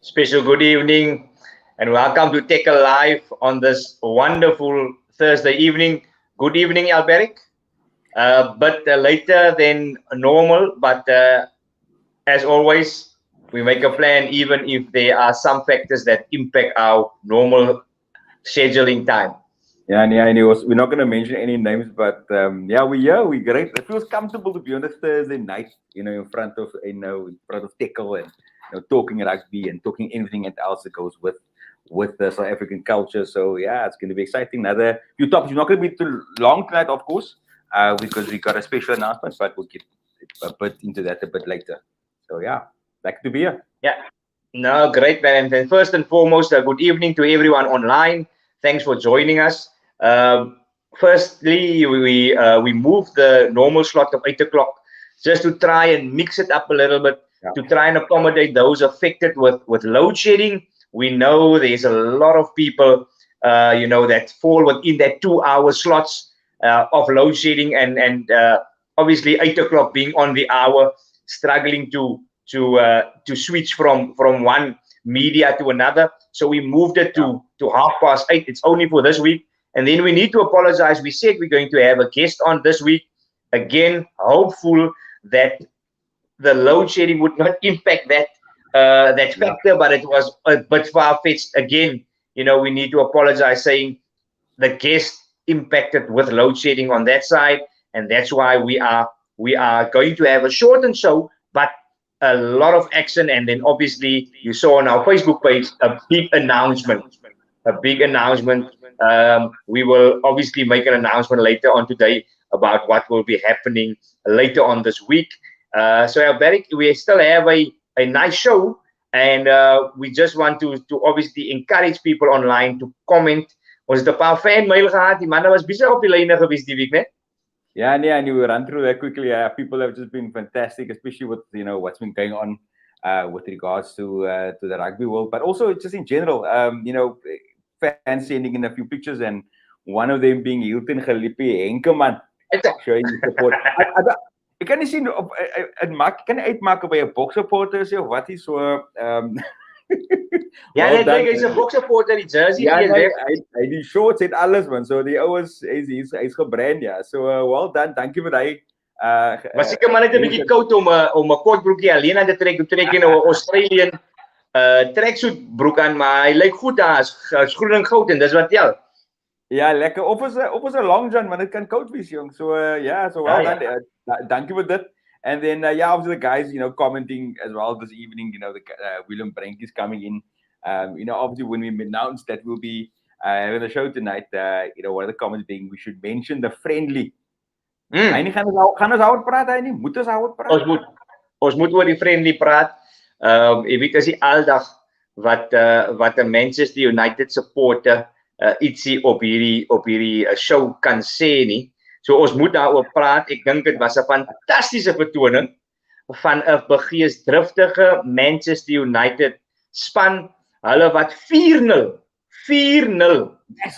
Special good evening and welcome to Têkkel Live on this wonderful Thursday evening. Good evening, Alberic. But later than normal, but as always, we make a plan even if there are some factors that impact our normal scheduling time. Yeah, and we're not going to mention any names, but we're here. We're great. It feels comfortable to be on a Thursday night, in front of Têkkel and talking rugby and talking anything else that goes with the South African culture. So yeah, it's going to be exciting. Another few topics. We're not going to be too long tonight, of course, because we got a special announcement, but we'll get a bit into that a bit later. So yeah, back to be here. Yeah, no, great, man. And first and foremost, good evening to everyone online. Thanks for joining us. Firstly, we moved the normal slot of 8 o'clock just to try and mix it up a little bit, to try and accommodate those affected with load shedding. We know there's a lot of people, that fall within that 2-hour slots of load shedding, and obviously 8 o'clock being on the hour, struggling to switch from one media to another. So we moved it to 8:30. It's only for this week. And then we need to apologize. We said we're going to have a guest on this week. Again, hopeful that the load shedding would not impact that factor, but it was a bit far-fetched. Again, we need to apologize, saying the guest impacted with load shedding on that side, and that's why we are going to have a shortened show, but a lot of action. And then obviously you saw on our Facebook page a big announcement. We will obviously make an announcement later on today about what will be happening later on this week. So Alberic, we still have a nice show, and we just want to obviously encourage people online to comment. Ons het 'n paar fan mail gehad. Die manne was besig op die lyne gewees die week, né? Yeah, and we run through that quickly. People have just been fantastic, especially with what's been going on with regards to the rugby world, but also just in general. Fans sending in a few pictures, and one of them being Hilton Gelippie Henkeman showing support. Ek kan nie sien kan jy uitmaak of hy 'n boksupporter is of wat hy so Ja, net dink hy's 'n boksupporter, die jersey hy die shorts en alles man. So die ouens hy's gebrand, ja. So well done. Dankie vir hy. Was seker maar net 'n bietjie koud om 'n kort broekie alleen aan te trek in 'n Australian tracksuit broek aan, maar hy lyk goed daar, is groen en goud en dis wat tel. Ja, lekker. Of is 'n long john, want dit kan koud wees, jong. So well done. Thank you for that. And then obviously the guys, commenting as well this evening. Willem Brink is coming in. Obviously when we announced that we'll be having a show tonight, one of the comments being we should mention the friendly. Hy nie gaan ons oor praat, hy nie. Moet ons oor praat? Ons moet oor die friendly praat. Jy weet as die aldag wat 'n Manchester United supporter ietsie op hierdie show kan sê nie. So ons moet daaroor praat. Ek dink dit was 'n fantastiese vertoning van 'n begeesdriftige Manchester United span. Hulle wat 4-0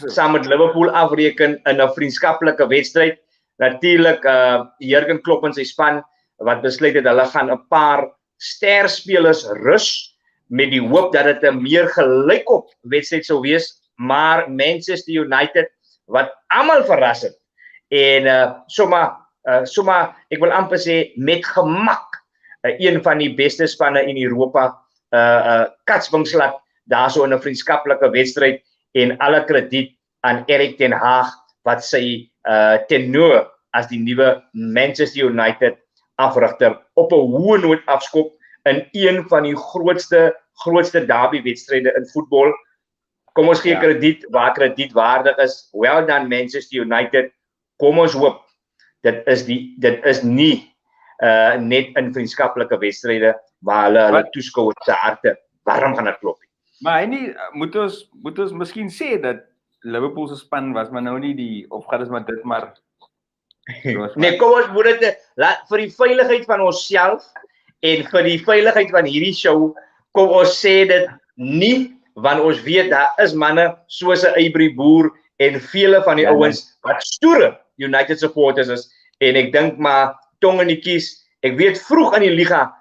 saam met Liverpool afreken in 'n vriendskaplike wedstryd. Natuurlik Jurgen Klopp en sy span wat besluit het hulle gaan 'n paar sterspelers rus met die hoop dat dit 'n meer gelykop wedstryd sou wees, maar Manchester United wat almal verras het en sommer ek wil amper sê met gemak een van die beste spanne in Europa katswingslat daarso in 'n vriendskaplike wedstryd, en alle krediet aan Erik ten Hag wat sy tenure as die nuwe Manchester United afrigter op 'n hoë noot afskop in een van die grootste derby wedstryde in voetbal. Kom ons gee krediet waar krediet waardig is. Well done Manchester United. Kom ons hoop dit is nie net in vriendskaplike wedstryde waar hulle toeskouers se harte warm gaan laat klop. Maar hy nie moet ons miskien sê dat Liverpool se span was maar nou nie die opgaan is maar dit maar nee, kom ons moet dit vir die veiligheid van onsself en vir die veiligheid van hierdie show, kom ons sê dit nie, want ons weet daar is manne soos 'n Eybrie Boer en vele van die ouens wat stoere United supporters is, en ek dink maar tong in die kies. Ek weet vroeg in die liga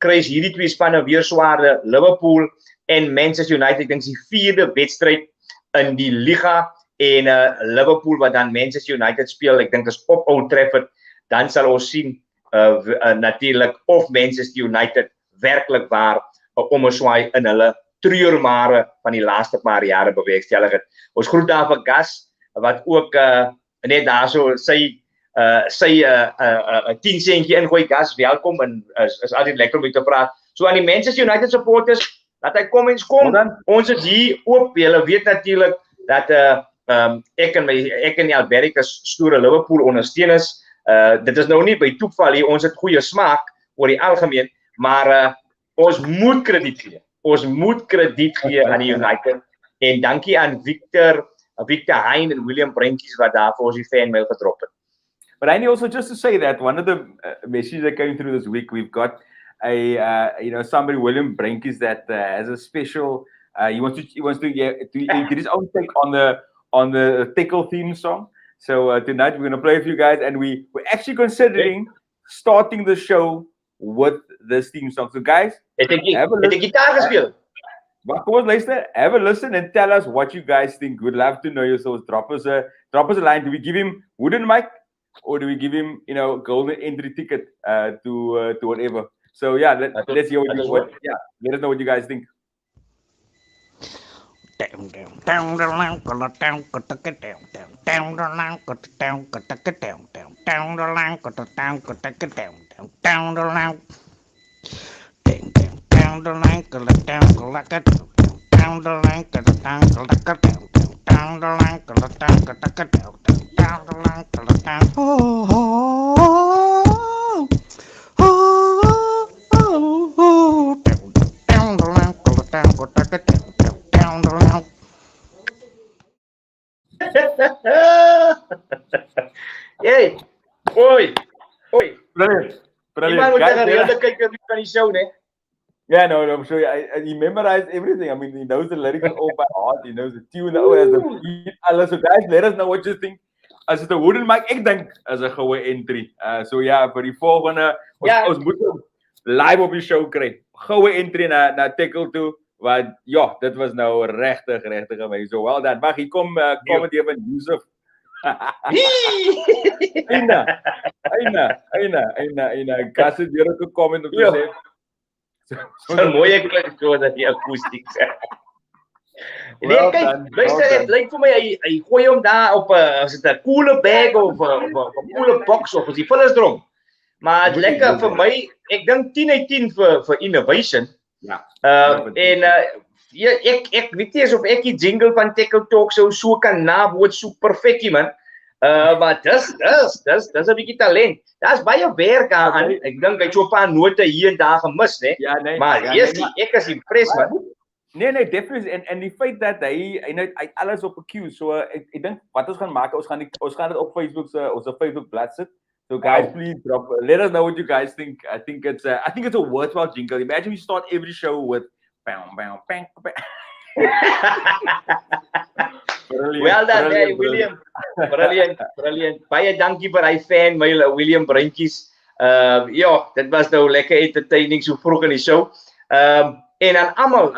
kruis hierdie twee spanne weer swaarde, Liverpool en Manchester United. Ek dink die 4de wedstryd in die liga en Liverpool wat dan Manchester United speel, ek dink is op Old Trafford, dan sal ons sien natuurlik of Manchester United werklik waar 'n ommeswaai in hulle treurmare van die laaste paar jare bewerkstellig het. Ons groet daar vir Gas wat ook net daarso sy 10 centjie ingooi. Gas, welkom en is altyd lekker om mee te praat. So aan die Manchester United supporters, dat hy kom. Ons is hier oop. Julle weet natuurlik dat ek en Alberic is stoere Liverpool ondersteuners. Dit is nou nie by toeval hier, ons het goeie smaak oor die algemeen, maar ons moet krediet gee. Ons moet krediet gee aan die United. En dankie aan Victor Hein en William Brenkies wat daar vir ons die fanmail gedrop het. But I need also just to say that one of the messages that came through this week, we've got somebody, William Brenkies, that has a special. He wants to get his own take on the Têkkel theme song. So tonight we're gonna play a few guys, and we're actually considering starting the show with this theme song. So guys, have a guitar gespeel. But come on, luister, have a listen and tell us what you guys think. We'd love to know yourselves. Drop us a line. Do we give him wooden mic, or do we give him golden entry ticket to whatever? So yeah, let's hear let us know what you guys think. Hey, oi. Brilliant. Iemand moet een reële kijker van die show, nee? Yeah, no, I'm sure. He memorized everything. I mean, he knows the lyrics all by heart. He knows the tune. Has the beat. So guys, let us know what you think. As het 'n wooden mic, ek dink is 'n goeie entry. So ja, vir die volgende ons moet live op die show kry. Goeie entry na Têkkel toe. Want ja, dit was nou regtig amazing. So well done. Wag, hier kom comment hier van Yusuf. Eina. Gas het weer 'n comment op te sê. Zo'n mooie klik so dat die akoestiek sê. Nee, kyk, luister, dit lyk vir my hy gooi hom daar op 'n koele bag of 'n koele box of as die vullisdrom. Maar dit lekker vir my, ek dink 10 uit 10 vir innovation. Ja. Ek weet nie of ek die jingle van Têkkel Talk Show so kan naboot so perfek man. Maar dis 'n bietjie talent. Daar's baie werk aan. Ek dink hy het so 'n paar note hier en daar gemis, né? Ja, nee. Maar ek is impressed man. Nee, definitely. En die feit dat hy alles op 'n queue. So ek dink wat ons gaan maak, ons gaan dit op Facebook ons Facebook bladsy sit. So guys, please let us know what you guys think. I think it's a worthwhile jingle. Imagine we start every show with bang. Well done, hey, William. Brilliant. Baie dankie vir hy fan mail, William Brenkies. Ja, dit was nou lekker entertaining so vroeg in die show. En aan almal,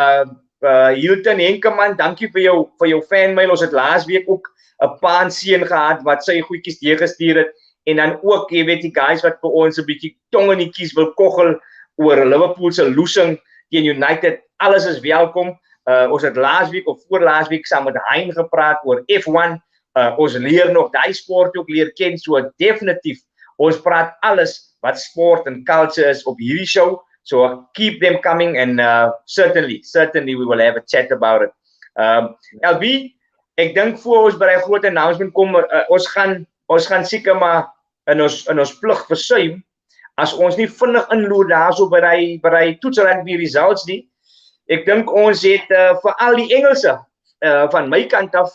Hilton Henkeman, dankie vir jou fan mail. Ons het laas week ook 'n paanseun gehad wat sy goedjies deurgestuur het. En dan ook, jy weet die guys wat vir ons 'n bietjie tong in die kies wil koggel oor Liverpool se losing teen United. Alles is welkom. Ons het laasweek of voorlaas week saam met Hein gepraat oor F1. Ons leer nog daai sport ook leer ken, so definitief. Ons praat alles wat sport en culture is op hierdie show. So keep them coming and certainly we will have a chat about it. LB, ek dink voor ons by die groot announcement kom, ons gaan seker maar in ons plig versuim as ons nie vinnig inloer daarso by die Test Rugby results nie. Ek dink ons het vir al die Engelse van my kant af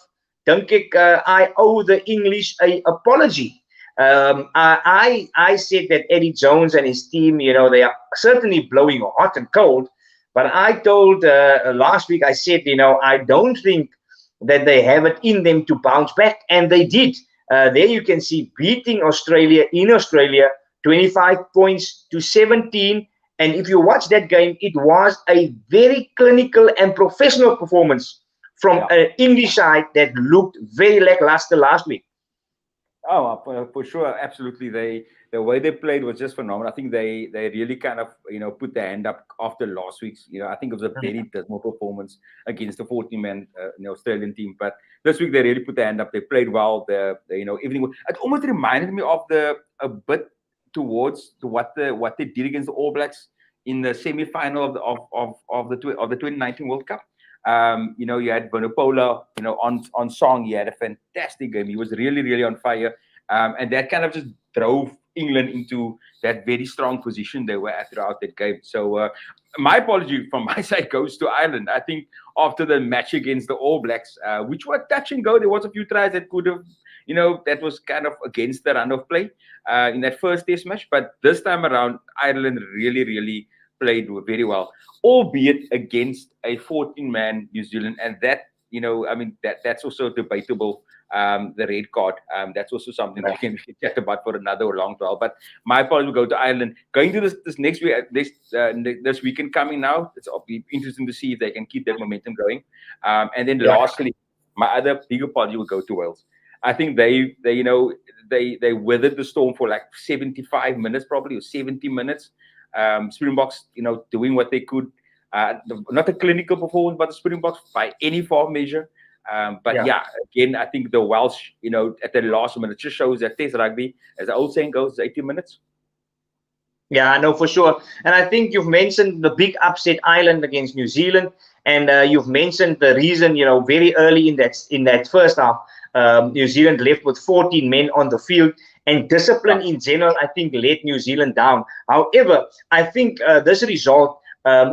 dink ek I owe the English a apology. I said that Eddie Jones and his team, they are certainly blowing hot and cold, but I told last week, I said, I don't think that they have it in them to bounce back, and they did. There you can see beating Australia in Australia, 25 points to 17, And if you watch that game, it was a very clinical and professional performance from an English side that looked very lackluster last week. Oh, for sure, absolutely. The way they played was just phenomenal. I think they really kind of put their hand up after last week's. I think it was a very dismal performance against the 14-man Australian team. But this week they really put their hand up. They played well. Everything. It almost reminded me of a bit towards what they did against the All Blacks in the semi-final of the 2019 World Cup. You had Vunipola, on song. He had a fantastic game. He was really, really on fire. And that kind of just drove England into that very strong position they were at throughout that game. So my apology from my side goes to Ireland. I think after the match against the All Blacks, which were touch and go, there was a few tries that could have, that was kind of against the run of play in that first test match. But this time around, Ireland really, really played very well, albeit against a 14-man New Zealand, and that that's also debatable. The red card, that's also something that we can chat about for another long while. But my apologies will go to Ireland. Going to this next week, this weekend coming now, it'll be interesting to see if they can keep that momentum going. And then lastly, my other big apology will go to Wales. I think they weathered the storm for like 75 minutes, probably, or 70 minutes. Springboks, doing what they could. Not a clinical performance, but the Springboks by any form measure. But again, I think the Welsh, at the last minute, just shows that Test Rugby, as the old saying goes, 80 minutes. Yeah, I know for sure. And I think you've mentioned the big upset Ireland against New Zealand, and you've mentioned the reason, very early in that first half, New Zealand left with 14 men on the field, and discipline in general, I think, let New Zealand down. However, I think this result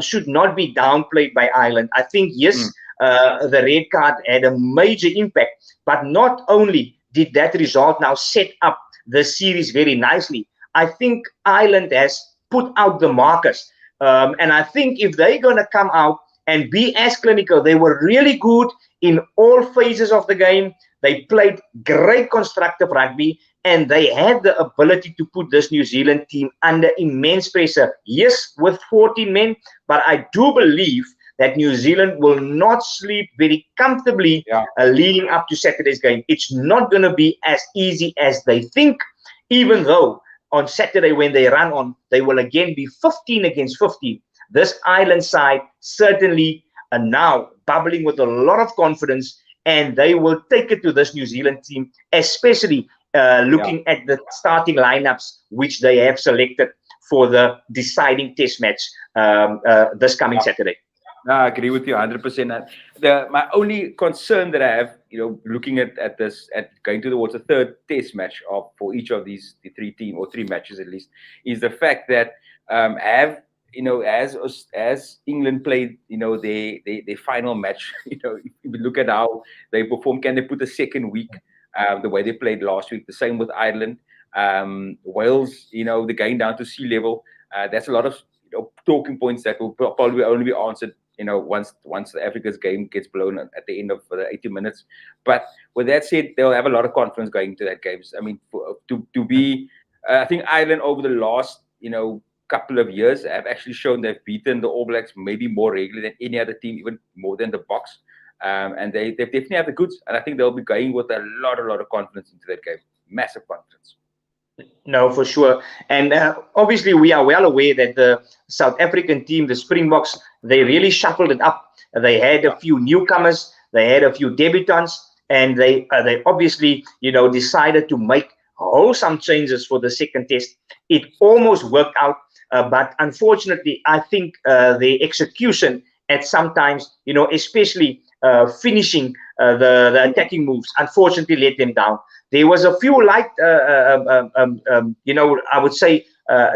should not be downplayed by Ireland. I think, yes, the red card had a major impact, but not only did that result now set up the series very nicely, I think Ireland has put out the markers. And I think if they're going to come out and be as clinical, they were really good in all phases of the game. They played great constructive rugby, and they had the ability to put this New Zealand team under immense pressure. Yes, with 14 men, but I do believe that New Zealand will not sleep very comfortably leading up to Saturday's game. It's not going to be as easy as they think, even though on Saturday when they run on, they will again be 15 against 15. This Ireland side certainly are now bubbling with a lot of confidence, and they will take it to this New Zealand team, especially looking at the starting lineups which they have selected for the deciding test match this coming Saturday. No, I agree with you 100%. My only concern that I have, looking at this, at going towards a third test match for each of the three matches at least, is the fact that as England played, their final match, if you look at how they perform, can they put a second week the way they played last week? The same with Ireland. Wales, they're going down to sea level. That's a lot of talking points that will probably only be answered once the Africa's game gets blown at the end of the 80 minutes. But with that said, they'll have a lot of confidence going into that game. I mean, I think Ireland over the last couple of years have actually shown they've beaten the All Blacks maybe more regularly than any other team, even more than the Boks. And they definitely have the goods, and I think they'll be going with a lot of confidence into that game. Massive confidence. No, for sure. And obviously, we are well aware that the South African team, the Springboks, they really shuffled it up. They had a few newcomers, they had a few debutants, and they obviously, decided to make wholesome changes for the second test. It almost worked out, but unfortunately, I think the execution at sometimes, especially finishing the attacking moves, unfortunately let them down. There was a few light, I would say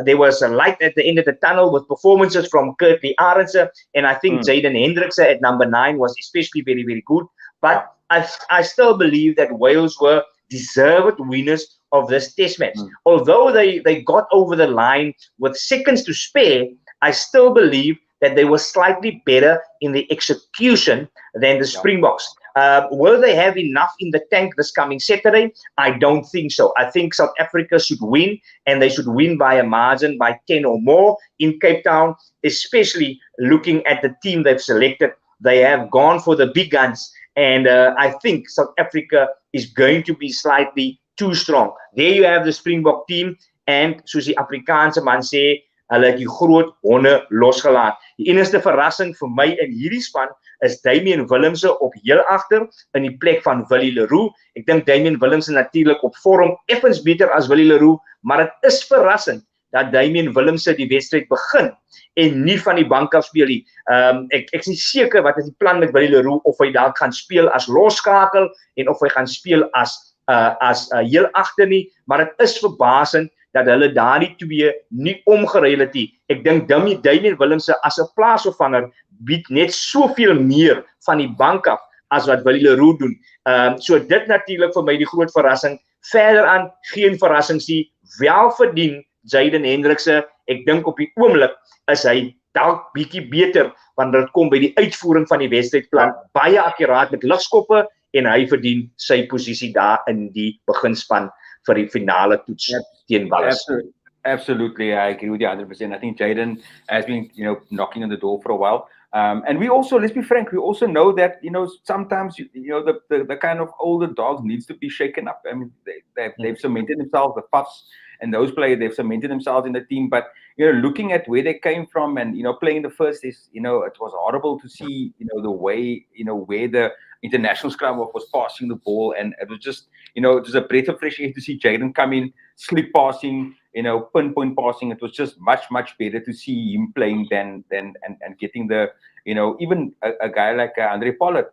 there was a light at the end of the tunnel with performances from Curtly Arendse, and I think Jaden Hendrikse at number 9 was especially very, very good. But I still believe that Wales were deserved winners of this test match. Although they got over the line with seconds to spare, I still believe that they were slightly better in the execution than the Springboks. Will they have enough in the tank this coming Saturday? I don't think so. I think South Africa should win, and they should win by a margin by 10 or more in Cape Town, especially looking at the team they've selected. They have gone for the big guns, and I think South Africa is going to be slightly too strong. There you have the Springbok team, and soos die Afrikaanse man sê, hulle het die groot honde losgelaat. Die enigste verrassing vir my in hierdie span is Damian Willemse op heel agter in die plek van Willie Leroux. Ek dink Damian Willemse natuurlik op vorm effens beter as Willie Leroux, maar dit is verrassend dat Damian Willemse die wedstryd begin en nie van die bank af speel nie. Ek is nie seker wat is die plan met Willie Leroux, of hy dalk gaan speel as losskakel en of hy gaan speel as heel agter nie, maar dit is verbasend dat hulle daardie twee nie omgeruil het nie. Ek dink Damian Willemse as 'n plaasvervanger bied net soveel meer van die bank af as wat Willie Leroux doen. So dit natuurlik vir my die groot verrassing. Verder aan geen verrassings nie, wel verdien Jayden Hendrikse. Ek dink op die oomblik is hy dalk bietjie beter wanneer dit kom by die uitvoering van die wedstrydplan, baie akkuraat met lugskoppe, en hy verdien sy posisie daar in die beginspan vir die finale toets teen Wallis. Absolutely, I agree with you 100%. I think Jayden has been, knocking on the door for a while. And we also, let's be frank, we also know that, sometimes, the kind of older dogs needs to be shaken up. I mean, they've cemented themselves, the Puffs and those players, they've cemented themselves in the team. But, looking at where they came from and, playing the first is, it was horrible to see, the way, where the international scrum was passing the ball. And it was just, it was a breath of fresh air to see Jayden come in, slip passing, pinpoint passing. It was just much, much better to see him playing than and getting the, even a guy like Andre Pollard,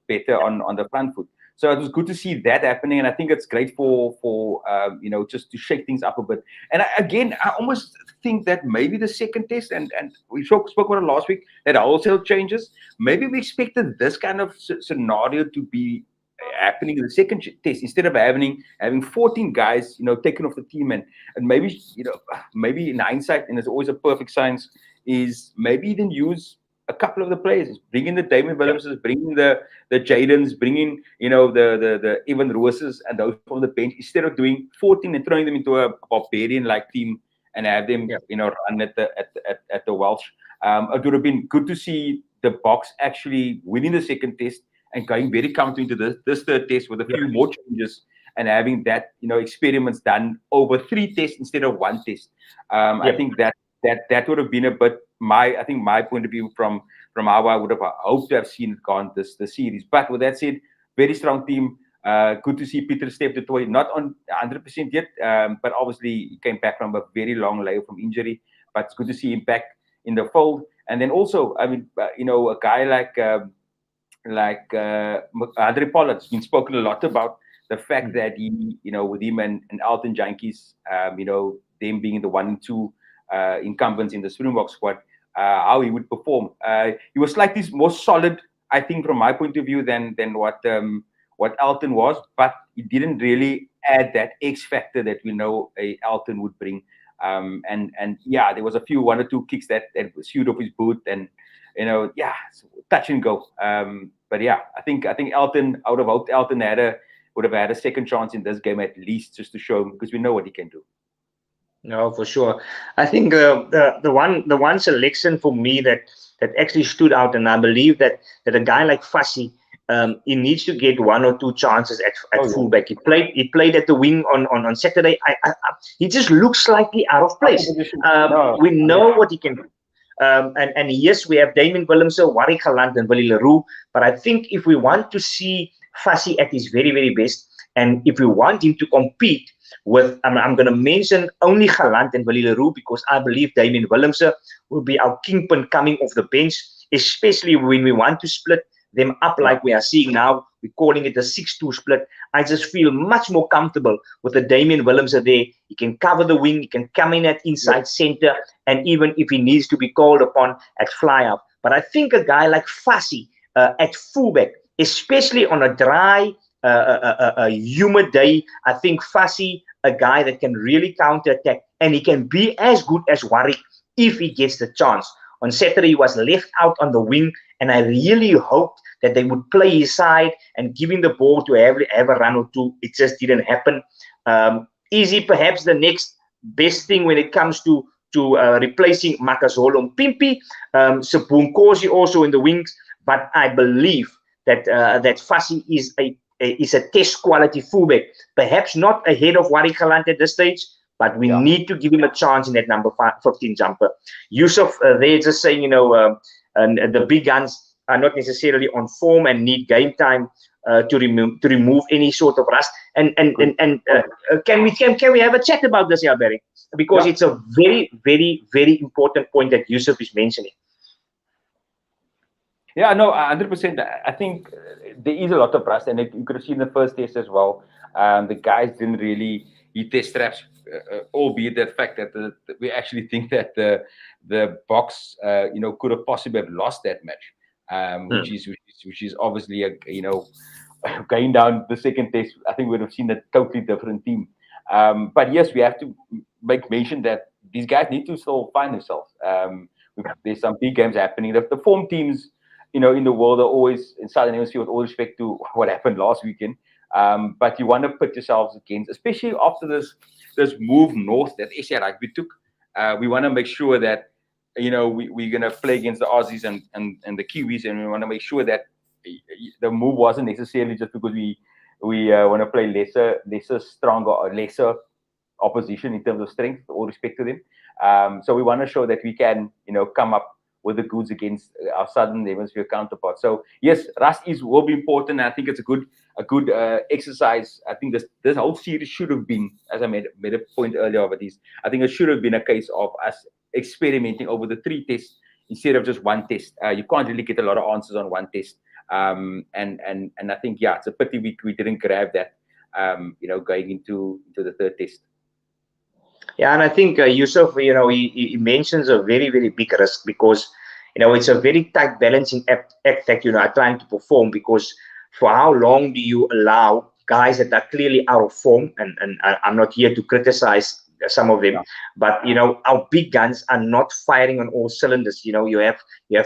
better on the front foot. So it was good to see that happening, and I think it's great for just to shake things up a bit. And I almost think that maybe the second test, and we spoke about it last week, that wholesale changes. Maybe we expected this kind of scenario to be happening in the second test instead of having 14 guys, taken off the team, and maybe maybe in hindsight, and it's always a perfect science, is maybe even use a couple of the players, bring in the Damian Willemses, bring in the Jaydens, bring in the Evan Roses and those from the bench, instead of doing 14 and throwing them into a barbarian like team and have them run at the Welsh. It would have been good to see the Boks actually winning the second test and going very comfortably into this third test with a few more changes and having that experiments done over 3 tests instead of 1 test. I think that would have been a bit my point of view from how I would have hoped to have seen it gone this series. But with that said, very strong team. Good to see Peter Steph du Toit, not on 100% yet, but obviously he came back from a very long layoff from injury. But it's good to see him back in the fold. And then also, I mean, a guy like Andre Pollard has been spoken a lot about the fact that he, with him and Alton Jantjies, them being the 1 and 2 incumbents in the Springbok squad, how he would perform. He was slightly more solid, I think, from my point of view, than what Alton was, but he didn't really add that X factor that we know Alton would bring. And there was 1 or 2 kicks that sewed up his boot, and touch and go. But I think Alton, I would have hoped Alton would have had a second chance in this game at least, just to show him, because we know what he can do. No, for sure. I think the one selection for me that actually stood out, and I believe that a guy like Fassi, he needs to get 1 or 2 chances at fullback. He played at the wing on Saturday. He just looks slightly out of place. We know what he can do. And yes, we have Damian Willemse, Warwick Galant, and Willie Leroux. But I think if we want to see Fassi at his very, very best, and if we want him to compete with, I'm going to mention only Galant and Willie Leroux, because I believe Damian Willemse will be our kingpin coming off the bench, especially when we want to split them up like we are seeing now. We're calling it a 6-2 split. I just feel much more comfortable with the Damian Willemse there. He can cover the wing, he can come in at inside center, and even if he needs to be called upon at fly-up. But I think a guy like Fassi at fullback, especially on a dry, a humid day, I think Fassi, a guy that can really counter-attack, and he can be as good as Warwick if he gets the chance. On Saturday, he was left out on the wing, and I really hoped that they would play his side and give him the ball to have a run or two. It just didn't happen. Is he perhaps the next best thing when it comes to replacing Makazole Mpimpi? Sabun Kosi also in the wings, but I believe that Fassi is a test quality fullback, perhaps not ahead of Wari Galant at this stage, but we need to give him a chance in that number 15 jumper. Yusuf, they're just saying, the big guns are not necessarily on form and need game time to remove any sort of rust. And can we have a chat about this here, Barry? Because it's a very, very, very important point that Yusuf is mentioning. Yeah, no, 100%. I think there is a lot of rust, and you could have seen the first test as well. The guys didn't really hit their straps, albeit the fact that we actually think that the Boks, could have possibly have lost that match, which is obviously going down the second test. I think we would have seen a totally different team. But yes, we have to make mention that these guys need to still find themselves. There's some big games happening. The form teams, in the world are always in Southern Hemisphere, with all respect to what happened last weekend. But you want to put yourselves against, especially after this move north that SA Rugby took. We want to make sure that we're going to play against the Aussies and the Kiwis, and we want to make sure that the move wasn't necessarily just because we want to play lesser stronger or lesser opposition in terms of strength, with all respect to them. So we want to show that we can come up with the goods against our Southern Hemisphere counterparts. So yes, rust will be important. I think it's a good exercise. I think this whole series should have been, as I made a point earlier over this, I think it should have been a case of us experimenting over the 3 tests instead of just 1 test. You can't really get a lot of answers on 1 test. And I think, it's a pity we didn't grab that, going into the 3rd test. Yeah, and I think Yusuf, he mentions a very, very big risk because, it's a very tight balancing act that, are trying to perform, because for how long do you allow guys that are clearly out of form, and I'm not here to criticize some of them, but our big guns are not firing on all cylinders. You have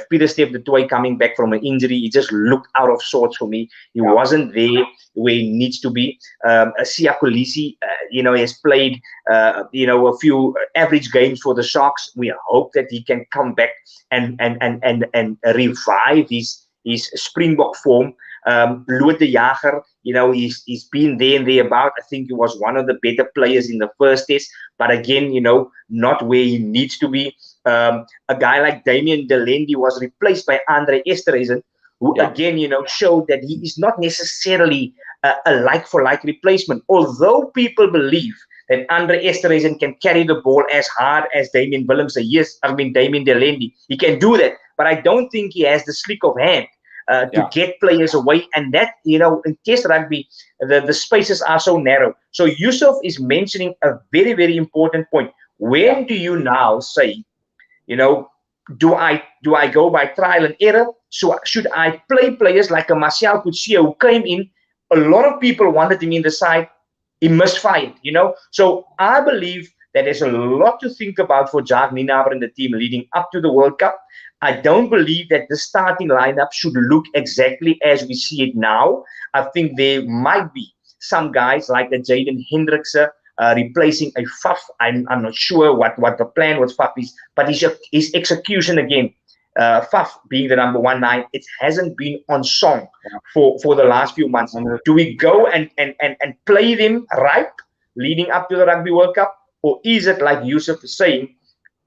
Peter Steph the Toy coming back from an injury. He just looked out of sorts for me. He wasn't there where he needs to be. Siya Kolisi, has played a few average games for the Sharks. We hope that he can come back and revive his Springbok form. Lood de Jager, he's been there and thereabout. I think he was one of the better players in the first test, but again, not where he needs to be. A guy like Damian Delendi was replaced by Andre Esterhuizen, who again, showed that he is not necessarily a like-for-like replacement. Although people believe that Andre Esterhuizen can carry the ball as hard as Damian Delendi. He can do that, but I don't think he has the slick of hand to get players away, and that, in Test Rugby, the spaces are so narrow. So Yusuf is mentioning a very, very important point. When do you now say, do I go by trial and error? So should I play players like a Martial Coetzee who came in? A lot of people wanted him in the side. He misfired, So I believe that there's a lot to think about for Jacques Nienaber and the team leading up to the World Cup. I don't believe that the starting lineup should look exactly as we see it now. I think there might be some guys like a Jaden Hendrikse replacing a Faf. I'm not sure what the plan with Faf is, but his execution again, Faf being the number 19, it hasn't been on song for the last few months. Do we go and play them right leading up to the Rugby World Cup? Or is it like Yusuf is saying,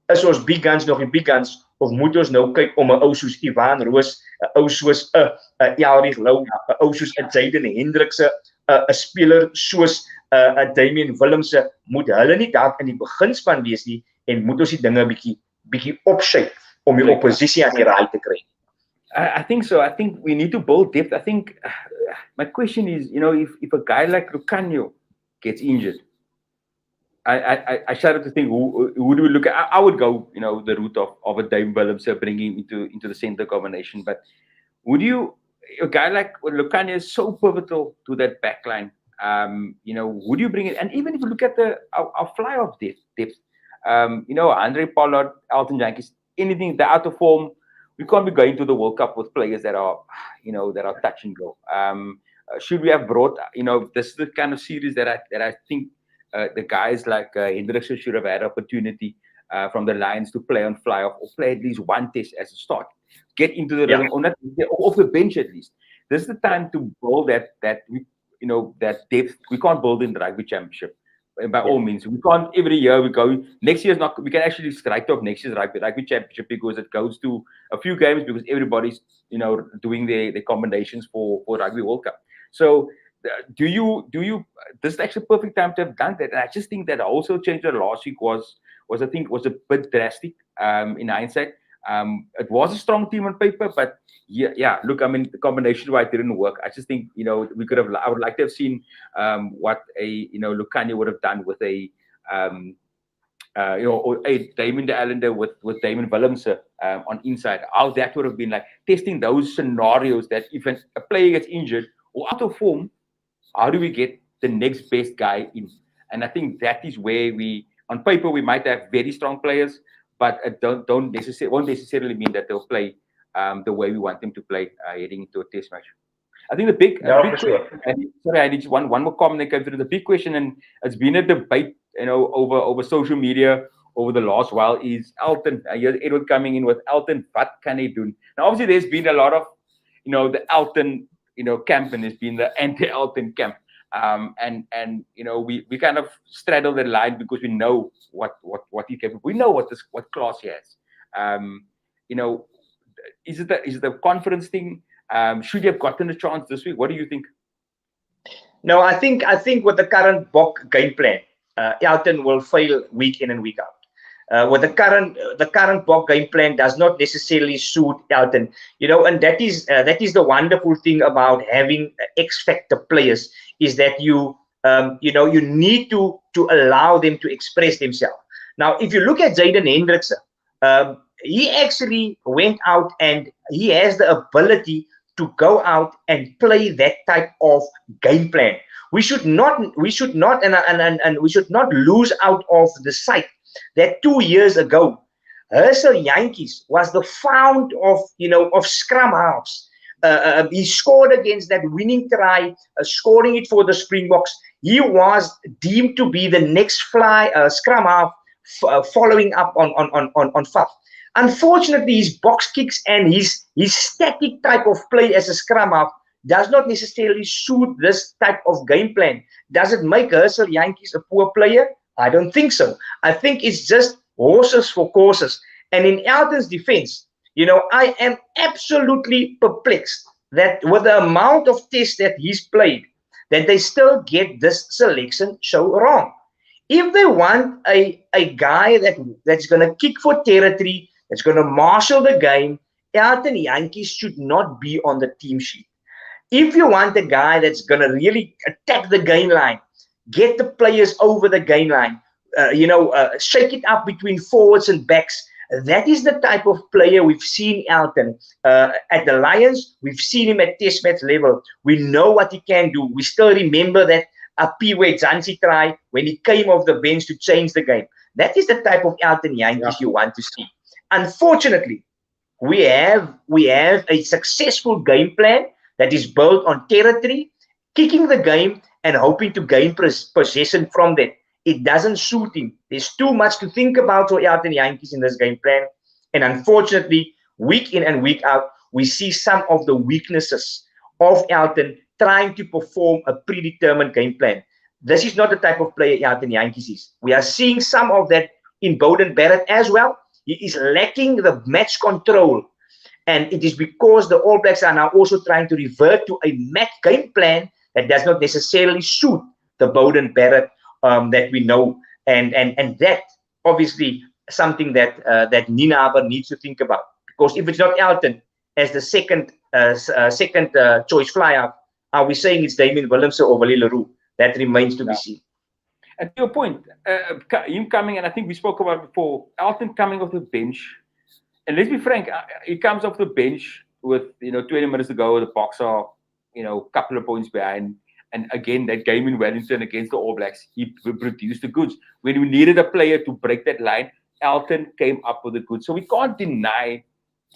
is ons big guns nog die big guns, of moet ons nou kyk om 'n ou soos Ivan Roos, 'n ou soos 'n Elrich Lou, 'n ou soos 'n Jaden Hendrikse, 'n speler soos 'n Damian Willemse, moet hulle nie dalk in die beginspan wees nie, en moet ons die dinge bietjie opshape om die oppositie aan die raai te kry? I think so. I think we need to build depth. I think my question is, if a guy like Lucanio gets injured, I started to think, who do we look at? I would go, the route of a Dame Willemse, bringing him into the center combination. But a guy like Lucanio is so pivotal to that backline. Would you bring it? And even if you look at our fly-off depth, Andre Pollard, Alton Jantjies, anything, they're out of form. we can't be going to the World Cup with players that are, that are touch and go. Should we have brought, this is the kind of series that I think the guys like Hendrickson should have had opportunity from the Lions to play on fly off or play at least one test as a start. Get into the rhythm, or not off the bench at least. This is the time to build that depth. We can't build in the rugby championship. By all means, we can't every year we go. Next year's not. We can actually write off next year's rugby championship because it goes to a few games because everybody's doing their combinations for Rugby World Cup. So do you? This is actually a perfect time to have done that. And I just think that also change the last week was a bit drastic in hindsight. It was a strong team on paper, but look, I mean, the combination why it didn't work. I just think we could have. I would like to have seen what a Lukanya would have done with a or a Damon de Allende with Damon Willemse on inside. How that would have been like testing those scenarios that if a player gets injured or out of form, how do we get the next best guy in? And I think that is where on paper we might have very strong players, but it won't necessarily mean that they'll play the way we want them to play heading into a test match. I think the big question, sorry, I need one more comment that came through. The big question, and it's been a debate, over social media over the last while, is Elton. Here's Edward coming in with Elton. What can he do? Now, obviously, there's been a lot of, the Elton, camp, and there's been the anti-Elton camp. And we kind of straddle the line because we know what he's capable. We know what class he has. Is it the confidence thing? Should he have gotten a chance this week? What do you think? No, I think with the current Bok game plan, Elton will fail week in and week out. With the current Bok game plan does not necessarily suit Elton, and that is the wonderful thing about having X factor players, is that you need to allow them to express themselves. Now, if you look at Jaden Hendrickson, he actually went out and he has the ability to go out and play that type of game plan. We should not and we should not lose out of the sight that 2 years ago, Herschel Yankees was the fount of scrum halves. He scored against that winning try, scoring it for the Springboks. He was deemed to be the next scrum half, following up on Faf. Unfortunately, his box kicks and his static type of play as a scrum half does not necessarily suit this type of game plan. Does it make Herschel Yankees a poor player? I don't think so. I think it's just horses for courses. And in Elton's defense, I am absolutely perplexed that with the amount of tests that he's played, that they still get this selection so wrong. If they want a guy that's going to kick for territory, that's going to marshal the game, Elton Yankees should not be on the team sheet. If you want a guy that's going to really attack the game line, get the players over the game line, shake it up between forwards and backs, that is the type of player we've seen Elton at the Lions. We've seen him at test match level. We know what he can do. We still remember that Apiwe Zanzi try when he came off the bench to change the game. That is the type of Elton Yankees you want to see. Unfortunately, we have a successful game plan that is built on territory, kicking the game and hoping to gain possession from that. It doesn't suit him. There's too much to think about for Elton Yankees in this game plan. And unfortunately, week in and week out, we see some of the weaknesses of Elton trying to perform a predetermined game plan. This is not the type of player Elton Yankees is. We are seeing some of that in Bowden Barrett as well. He is lacking the match control. And it is because the All Blacks are now also trying to revert to a match game plan that does not necessarily suit the Bowden Barrett that we know. And that obviously something that Ninaber needs to think about. Because if it's not Elton as the second choice flyer, are we saying it's Damien Willemse or Valie Leroux? That remains to be seen. And to your point, him coming, and I think we spoke about it before, Elton coming off the bench. And let's be frank, he comes off the bench with 20 minutes to go, the Boks are a couple of points behind. And again, that game in Wellington against the All Blacks, he produced the goods. When we needed a player to break that line, Elton came up with the goods. So we can't deny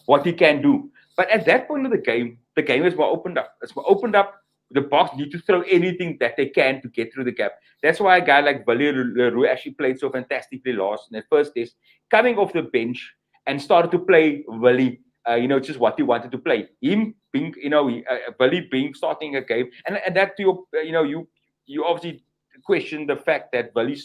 what he can do. But at that point of the game is more opened up. It's more opened up. The Boks need to throw anything that they can to get through the gap. That's why a guy like Willie Leroux actually played so fantastically last in that first test, coming off the bench and started to play Willie. Just what he wanted to play. Him being, Willie being starting a game, and that to your, you obviously question the fact that Willie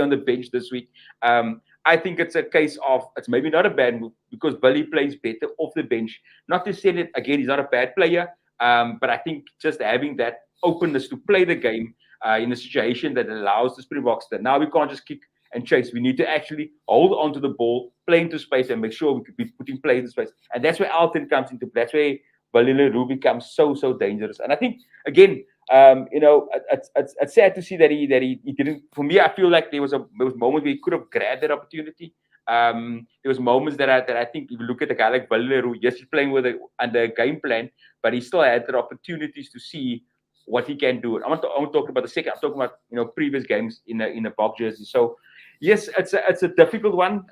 on the bench this week. I think it's a case of it's maybe not a bad move because Billy plays better off the bench. Not to say that again, he's not a bad player, but I think just having that openness to play the game in a situation that allows the Springboks that now we can't just kick and chase. We need to actually hold on to the ball, play into space, and make sure we could be putting play into space. And that's where Alton comes into play. That's where Billy Leroux becomes so dangerous. And I think again, it's sad to see that he didn't. For me, I feel like there was moments where he could have grabbed that opportunity. There was moments that I think if you look at a guy like Valeru, yes, he's playing under a game plan, but he still had the opportunities to see what he can do. I'm not talking about the second. I'm talking about previous games in a Boks jersey. So yes, it's a difficult one.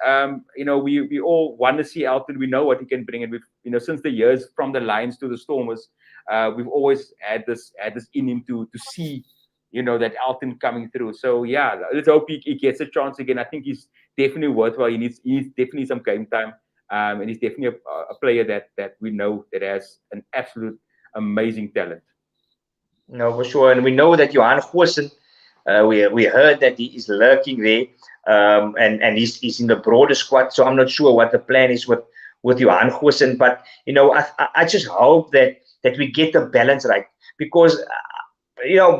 We all want to see Alton. We know what he can bring, and we've since the years from the Lions to the Stormers, we've always had this in him to see that Alton coming through. So yeah, let's hope he gets a chance again. I think he's definitely worthwhile. He needs definitely some game time, and he's definitely a player that we know that has an absolute amazing talent. No, for sure, and we know that Johan Goosen, we heard that he is lurking there, and he's in the broader squad. So I'm not sure what the plan is with Johan Goosen, but I just hope that we get the balance right, because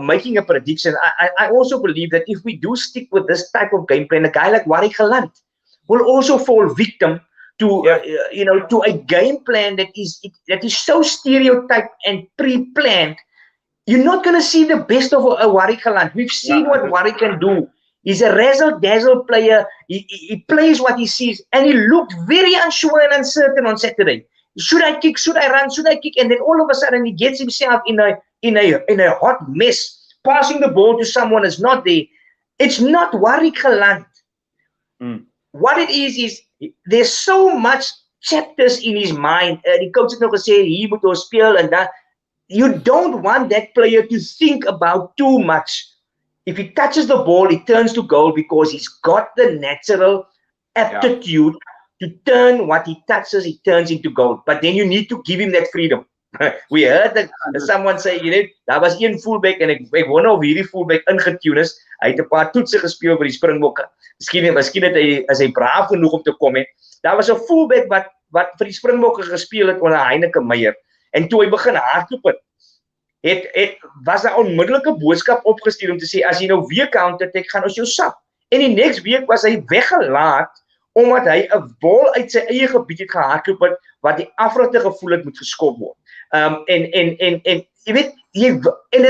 making a prediction, I also believe that if we do stick with this type of game plan, a guy like Warwick Gelant will also fall victim to to a game plan that is so stereotyped and pre-planned. You're not going to see the best of a Warwick Gelant. We've seen what Warwick can do. He's a razzle-dazzle player. He plays what he sees, and he looked very unsure and uncertain on Saturday. Should I kick? Should I run? Should I kick? And then all of a sudden he gets himself in a hot mess, passing the ball to someone who's not there. It's not Warwick Gelant. What it is there's so much chapters in his mind. The coach het nou gesê hier moet ons speel and that. You don't want that player to think about too much. If he touches the ball, he turns to goal because he's got the natural aptitude to turn what he touches, he turns into goal. But then you need to give him that freedom. We heard that someone say, daar was een fullback en ek wonder of hierdie fullback ingetune is. Hy het 'n paar toetse gespeel vir die Springbokke. Miskien het hy braaf genoeg om te kom het. Daar was 'n fullback wat vir die Springbokke gespeel het onder Heineke Meyer. En toe hy begin hardloop was daar onmiddellik 'n boodskap opgestuur om te sê as jy nou weer counter-attack gaan ons jou sap. En die next week was hy weggelaat omdat hy 'n bal uit sy eie gebied het gehardloop het wat die afrigter gevoel het moet geskop word. En jy weet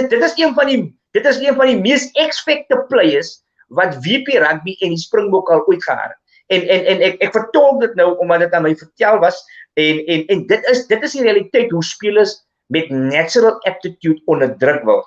dit is een van die mees X-factor players wat WP Rugby en die Springbok al ooit gehad het. En ek vertolk dit nou omdat dit aan my vertel was en dit is die realiteit hoe spelers met natural aptitude onderdruk word.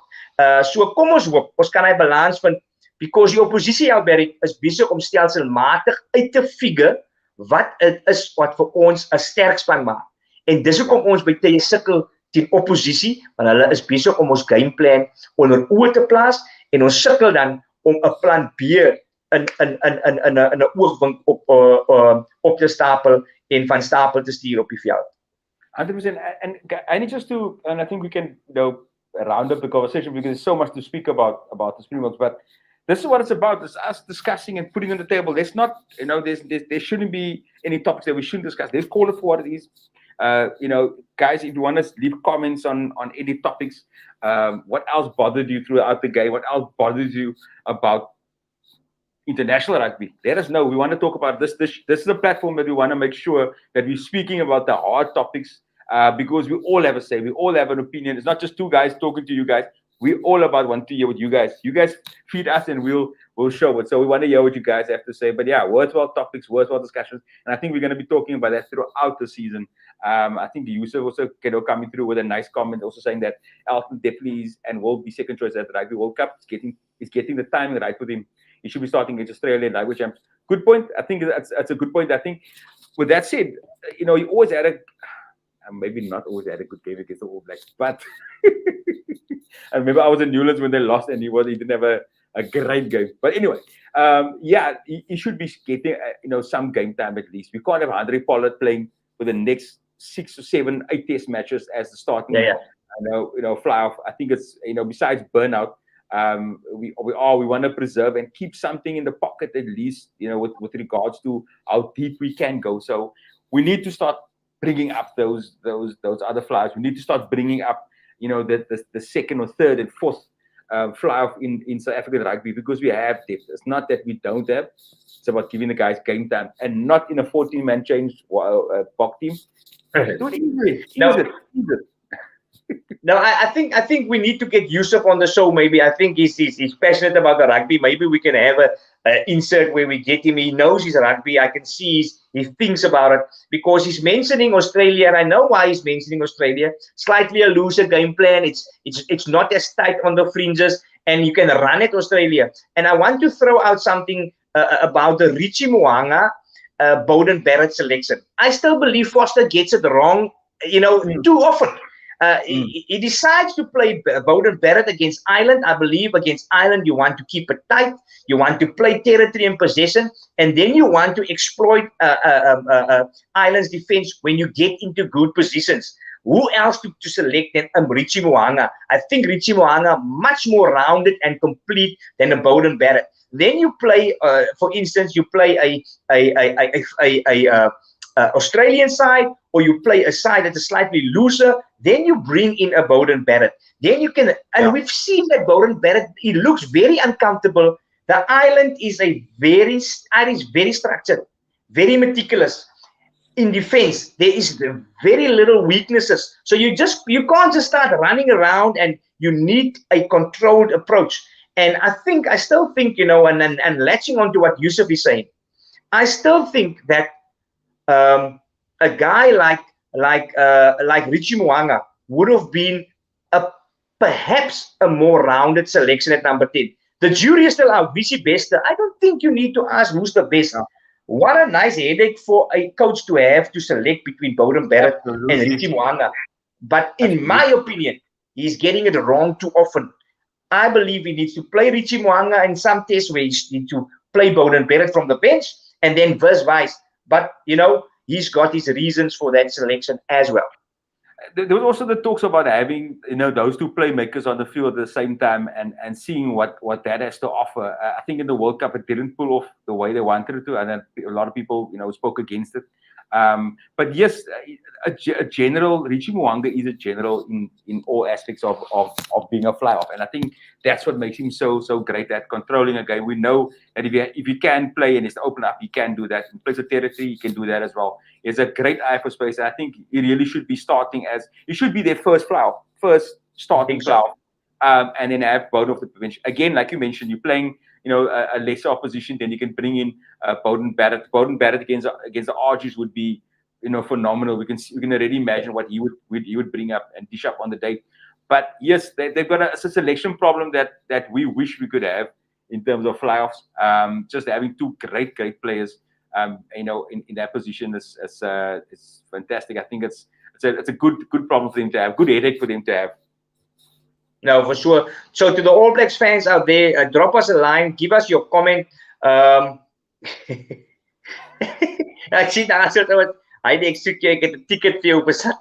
So kom ons hoop ons kan hy balans vind, because die oppositie Alberg is besig om stelselmatig uit te figure wat dit is wat vir ons 'n sterk span maak. En dis hoekom ons by tye sukkel teen oppositie, want hulle is besig om ons gameplan onder oë te plaas en ons sukkel dan om 'n plan B in 'n oogwink op te stapel en van stapel te stuur op die veld. 100%. And I think we can round up the conversation because there's so much to speak about the Springboks. But this is what it's about. It's us discussing and putting on the table. There's not, there shouldn't be any topics that we shouldn't discuss. Let's call it for what it is. Guys, if you want to leave comments on any topics, what else bothered you throughout the game? What else bothers you about international rugby? Let us know. We want to talk about this. This is a platform that we want to make sure that we're speaking about the hard topics because we all have a say. We all have an opinion. It's not just two guys talking to you guys. We're all about wanting to hear what you guys. You guys feed us and we'll show it. So we want to hear what you guys have to say. But yeah, worthwhile topics, worthwhile discussions. And I think we're going to be talking about that throughout the season. I think the user also coming through with a nice comment also saying that Alton definitely is and will be second choice at the Rugby World Cup. He's getting the timing right with him. He should be starting against Australia in Rugby Champs. Good point. I think that's a good point. I think with that said, you know, he always had maybe not always had a good game against the All Blacks, but I remember I was in Newlands when they lost, and he didn't have a great game. But anyway, yeah, he should be getting you know, some game time at least. We can't have Andre Pollard playing for the next 6 to 7, 8 test matches as the starting. You know, fly off. I think it's, you know, besides burnout, we want to preserve and keep something in the pocket at least, you know, with regards to how deep we can go. So we need to start bringing up those other flyers. We need to start bringing up, you know, the second or third and fourth fly off in South African rugby, because we have depth. It's not that we don't have. It's about giving the guys game time, and not in a 14-man change box team. Do it easy. No, I think we need to get Yusuf on the show. Maybe I think he's passionate about the rugby. Maybe we can have a insert where we get him. He knows his rugby. I can see he thinks about it, because he's mentioning Australia, and I know why he's mentioning Australia. Slightly a looser game plan. It's not as tight on the fringes, and you can run at Australia. And I want to throw out something about the Richie Mo'unga, Beauden Barrett selection. I still believe Foster gets it wrong, you know, too often. He decides to play Beauden Barrett against Ireland. I believe against Ireland, you want to keep it tight. You want to play territory and possession. And then you want to exploit Ireland's defense when you get into good positions. Who else to select than Richie Mo'unga? I think Richie Mo'unga much more rounded and complete than a Beauden Barrett. Then you play, for instance, you play a Australian side, or you play a side that is slightly looser, then you bring in a Beauden Barrett. Then you can, and we've seen that Beauden Barrett, he looks very uncomfortable. The island is very structured, very meticulous. In defense, there is very little weaknesses. So you can't just start running around, and you need a controlled approach. And I still think, you know, and latching on to what Yusuf is saying, I still think that a guy like Richie Mo'unga would have been perhaps a more rounded selection at number 10. The jury is still out. Visie best. I don't think you need to ask who's the best. What a nice headache for a coach to have to select between Beauden Barrett and Richie Mo'unga. But in my opinion, he's getting it wrong too often. I believe he needs to play Richie Mo'unga in some tests where he needs to play Beauden Barrett from the bench, and then vice. But, you know, he's got his reasons for that selection as well. There was also the talks about having, you know, those two playmakers on the field at the same time, and seeing what that has to offer. I think in the World Cup it didn't pull off the way they wanted it to, and then a lot of people, you know, spoke against it. But yes, a general, Richie Mo'unga is a general in all aspects of being a fly-off, and I think that's what makes him so great at controlling a game. We know that if you can play and it's to open up, he can do that. In place of territory, he can do that as well. He has a great eye for space. I think he really should be starting he should be their first fly-off, first starting fly-off, and then have both of the prevention. Again, like you mentioned, you're playing, you know, a lesser opposition, then you can bring in Beauden Barrett. Beauden Barrett against the Argies would be, you know, phenomenal. We can already imagine what he would bring up and dish up on the day. But yes, they've got a selection problem that we wish we could have in terms of fly-offs. Just having two great players, you know, in that position is fantastic. I think it's a good problem for them to have, good headache for them to have. No, for sure. So to the All Blacks fans out there, drop us a line, give us your comment. Ek sien daar sit wat hy het ek het 'n ticket vir jou besit.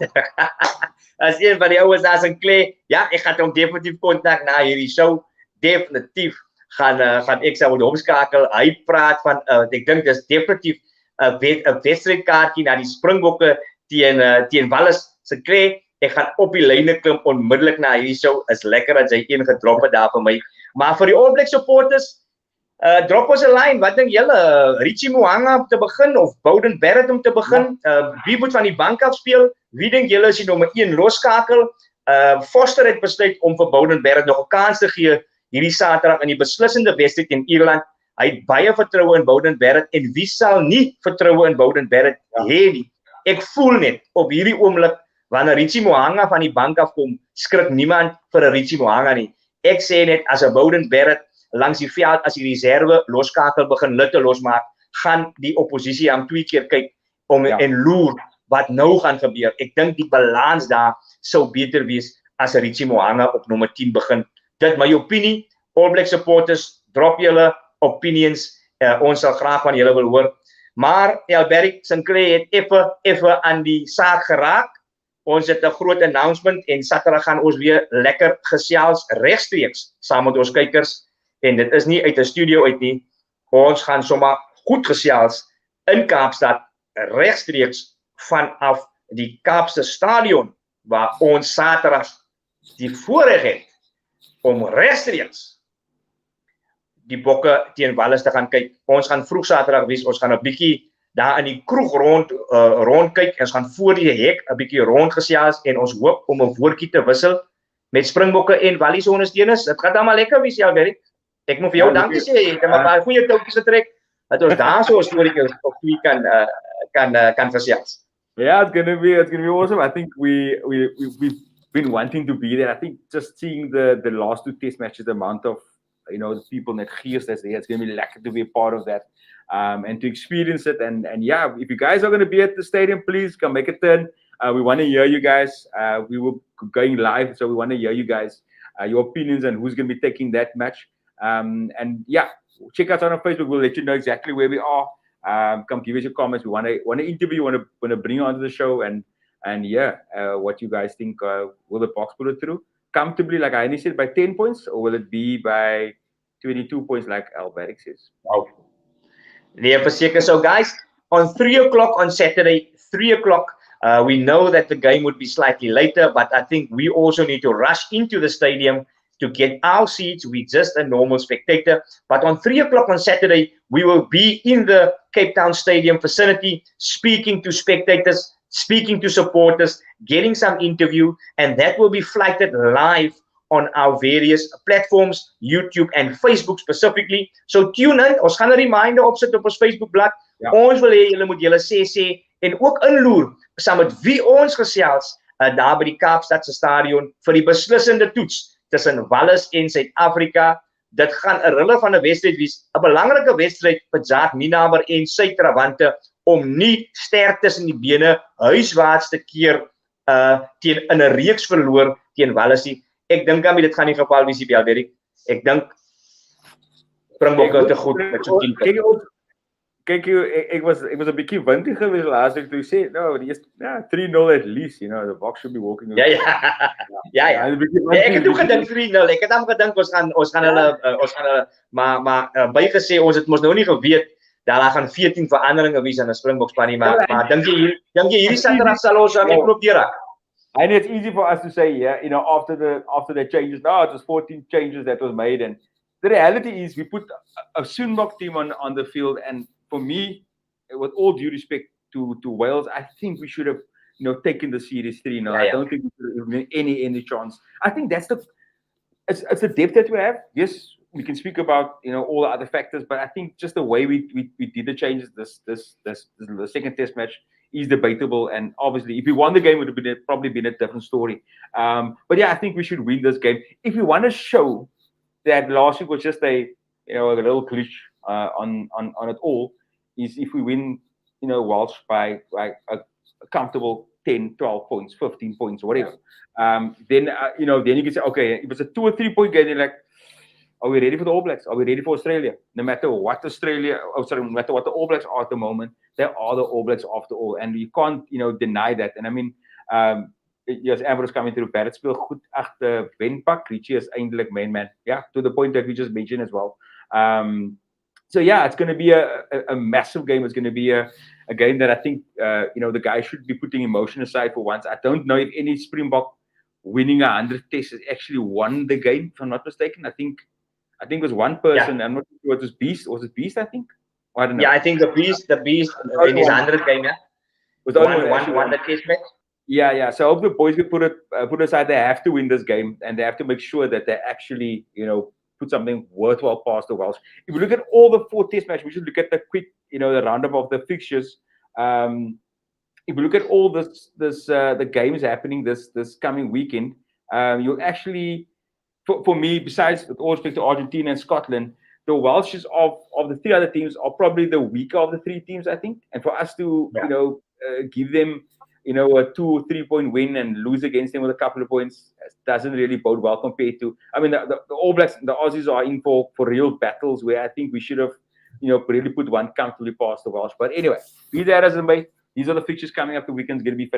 As een van die ouens daar in Klee, ja, ek gaan hom definitief kontak na hierdie show. Definitief gaan ek sou hom skakel. Hy praat van ek dink dis definitief 'n wedstrydkaartjie na die Springbokke teen Wallis se Klee. Ek gaan op die lyne klim onmiddellik na hierdie show. Is lekker as jy een gedrop het daar vir my. Maar vir die All Black supporters, drop ons 'n lyn. Wat dink julle? Richie Mo'unga om te begin of Beauden Barrett om te begin? Wie moet van die bank af speel? Wie dink julle is die nommer 1 losskakel? Foster het besluit om vir Beauden Barrett nog 'n kans te gee hierdie Saterdag in die beslissende wedstryd teen Ierland. Hy het baie vertroue in Beauden Barrett, en wie sal nie vertroue in Beauden Barrett hê nie? Ek voel net op hierdie oomblik, wanneer Richie Mo'unga van die bank afkom, skrik niemand vir 'n Richie Mo'unga nie. Ek sê net, as 'n Beauden Barrett langs die veld as die reserve loskakel begin litte losmaak, gaan die oppositie hom 2 keer kyk. om en loer wat nou gaan gebeur. Ek dink die balans daar sou beter wees as Richie Mo'unga op nommer 10 begin. Dit my opinie. All Black supporters, drop julle opinions. Ons sal graag van julle wil hoor. Maar Alberic Sinclair het effe aan die saak geraak. Ons het 'n groot announcement en Saterdag gaan ons weer lekker gesels regstreeks saam met ons kykers. En dit is nie uit 'n studio uit nie. Ons gaan sommer goed gesels in Kaapstad regstreeks vanaf die Kaapse stadion waar ons Saterdag die voorreg het om regstreeks die Bokke teen Wallis te gaan kyk. Ons gaan vroeg Saterdag wees. Ons gaan 'n bietjie daar in die kroeg rond kyk. Ons gaan voor die hek 'n bietjie rondgesels en ons hoop om 'n woordjie te wissel met Springbokke en Wallis ondersteuners. Dit gaan dan maar lekker wees, Alberic. Ek moet vir jou dankie sê. Jy het 'n paar goeie touwtjies getrek dat ons daar so 'n storie of twee kan gesels. Yeah, it's gonna be awesome. I think we've been wanting to be there. I think just seeing the last two test matches, the amount of the people net gees that's there, it's gonna be lekker to be a part of that. And to experience it and yeah, if you guys are going to be at the stadium, please come make a turn. We want to hear you guys. We were going live, so we want to hear you guys, your opinions and who's going to be taking that match. And yeah, check us out on Facebook. We'll let you know exactly where we are. Come give us your comments. We want to interview. Want to bring you onto the show and yeah, what you guys think. Will the Boks pull it through comfortably, like I said, by 10 points, or will it be by 22 points, like Alberic says? Wow. Yeah, for sure. So guys, on 3 o'clock on Saturday, 3 o'clock, we know that the game would be slightly later, but I think we also need to rush into the stadium to get our seats. We're just a normal spectator. But on 3 o'clock on Saturday, we will be in the Cape Town Stadium vicinity, speaking to spectators, speaking to supporters, getting some interview, and that will be flighted live on our various platforms, YouTube and Facebook specifically. So tune in. Ons gaan 'n reminder opsit op ons Facebookblad. Ja. Ons wil hê julle moet julle sê en ook inloer saam met wie ons gesels daar by die Kaapstadse stadion vir die beslissende toets tussen Wallis en Suid-Afrika. Dit gaan 'n relevante wedstryd wees, 'n belangrike wedstryd vir Jacques Nienaber en sy trawante om nie sterk tussen die bene huiswaarts te keer teen in 'n reeks verloor teen Wallis nie. Ek dink dit gaan nie geval wees nie, Alberic. Ek dink Springbokke te goed met so 10 punte. Kyk ek was 'n bietjie windie geweest laas ek toe sê, no, die is 3-0 at least, the Boks should be walking away. Ja. Ek het ook gedink 3-0. Ek het hom gedink ons gaan hulle maar bygesê ons het mos nou nie geweet dat daar gaan 14 veranderinge wees in 'n Springboks span nie, maar dink jy hierdie Saterdag sal ons aan die knop deurraak? And it's easy for us to say, after the changes, no, it was 14 changes that was made. And the reality is we put a Springbok team on the field. And for me, with all due respect to Wales, I think we should have, taken the series 3. I don't think we should have given any chance. I think that's it's the depth that we have. Yes, we can speak about, all the other factors, but I think just the way we did the changes, the second test match, is debatable, and obviously if we won the game it would have probably been a different story. But yeah, I think we should win this game. If we want to show that last week was just a little glitch on it all, is if we win Welsh by a comfortable 10, 12 points, 15 points, or whatever. Then you can say, okay, if it's a 2 or 3 point game, you're like, are we ready for the All Blacks? Are we ready for Australia? No matter what no matter what the All Blacks are at the moment, they are the All Blacks after all. And you can't, deny that. And I mean, yes, Ambrose coming through bad. It's speel goed agter Wenpak. Richie is eindelijk main man. Yeah, to the point that we just mentioned as well. So yeah, it's going to be a massive game. It's going to be a game that I think, the guys should be putting emotion aside for once. I don't know if any Springbok winning 100 tests has actually won the game, if I'm not mistaken. I think it was one person. I'm not sure it was Beast. Was it Beast, I think? Or I don't know. Yeah, I think the Beast in his 100 game, was one the test match. Yeah. So I hope the boys will put aside. They have to win this game, and they have to make sure that they actually, put something worthwhile past the Welsh. If we look at all the 4 test matches, we should look at the quick, the roundup of the fixtures. If we look at all the games happening this coming weekend, you'll actually, for me, besides with all respect to Argentina and Scotland, the Welshes of the three other teams are probably the weaker of the three teams, I think. And for us to, give them, a 2 or 3 point win and lose against them with a couple of points doesn't really bode well compared to, I mean, the All Blacks, the Aussies are in for real battles where I think we should have, really put one comfortably past the Welsh. But anyway, be that as it may, these are the fixtures coming up the weekend. It's going to be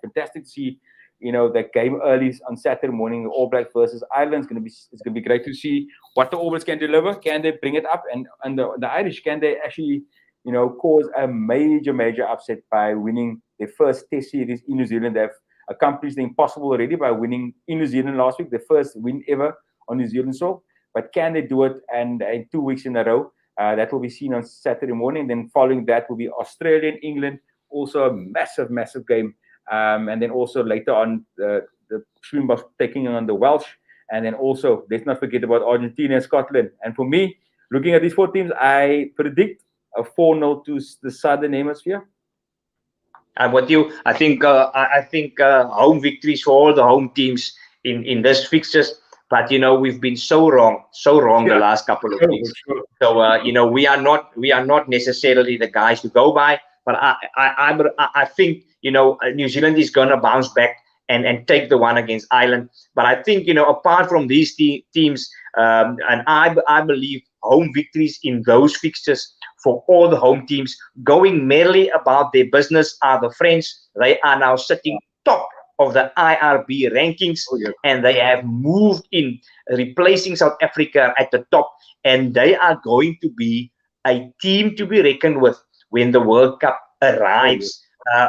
fantastic to see. That game early on Saturday morning, the All Blacks versus Ireland. It's gonna be great to see what the All Blacks can deliver. Can they bring it up? And the Irish, can they actually, cause a major upset by winning their first Test series in New Zealand? They've accomplished the impossible already by winning in New Zealand last week, the first win ever on New Zealand soil. But can they do it? And in 2 weeks in a row, that will be seen on Saturday morning. Then following that will be Australia and England, also a massive game. And then also later on, the Springboks taking on the Welsh. And then also, let's not forget about Argentina and Scotland. And for me, looking at these four teams, I predict a 4-0 to the Southern Hemisphere. I'm with you. I think home victories for all the home teams in this fixtures. But we've been so wrong the last couple of weeks. Sure. So we are not necessarily the guys to go by. But I think New Zealand is gonna bounce back and take the one against Ireland. But I think apart from these teams, and I believe home victories in those fixtures for all the home teams going merely about their business are the French. They are now sitting top of the IRB rankings, and they have moved in, replacing South Africa at the top, and they are going to be a team to be reckoned with when the World Cup arrives.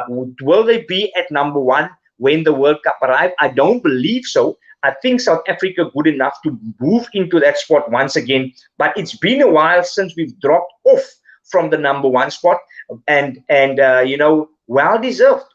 Will they be at number one when the World Cup arrives? I don't believe so. I think South Africa good enough to move into that spot once again, but it's been a while since we've dropped off from the number one spot, and well deserved.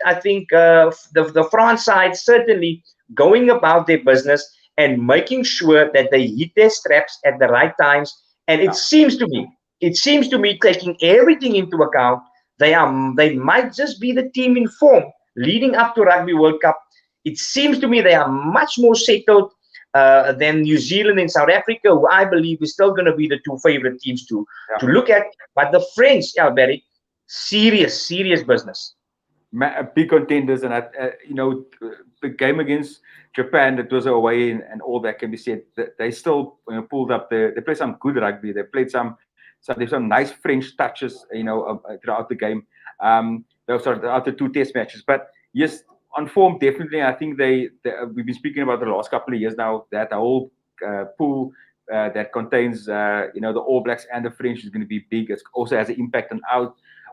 I think the France side certainly going about their business and making sure that they hit their straps at the right times. And it seems to me, taking everything into account, they might just be the team in form leading up to Rugby World Cup. It seems to me they are much more settled than New Zealand and South Africa, who I believe is still going to be the two favorite teams to look at. But the French, Barry, serious business. Big contenders, and the game against Japan that was away and all that can be said. They still pulled up. They played some good rugby. They played there's some nice French touches, throughout the game. Throughout the two Test matches. But yes, on form, definitely. I think we've been speaking about the last couple of years now that the whole pool that contains the All Blacks and the French is going to be big. It also has an impact on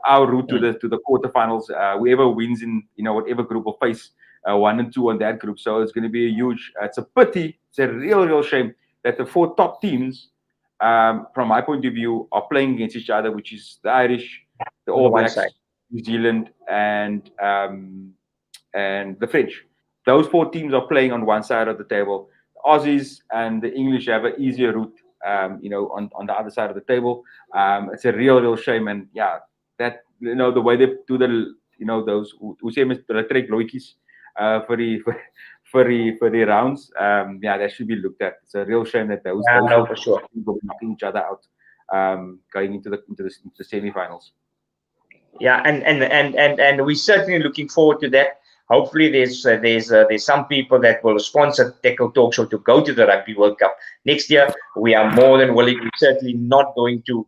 our route to the quarterfinals. Whoever wins in whatever group will face 1 and 2 on that group. So it's going to be a huge. It's a pity. It's a real shame that the four top teams, from my point of view, are playing against each other, which is the Irish, the All Blacks, New Zealand, and the French. Those four teams are playing on one side of the table. The Aussies and the English have an easier route, on the other side of the table. It's a real shame, and that the way they do those who say trek loetjies for the rounds, that should be looked at. It's a real shame that those for sure people knocking each other out, going into the semi-finals. Yeah, and we're certainly looking forward to that. Hopefully, there's some people that will sponsor Têkkel Talk Show to go to the Rugby World Cup next year. We are more than willing. We're certainly not going to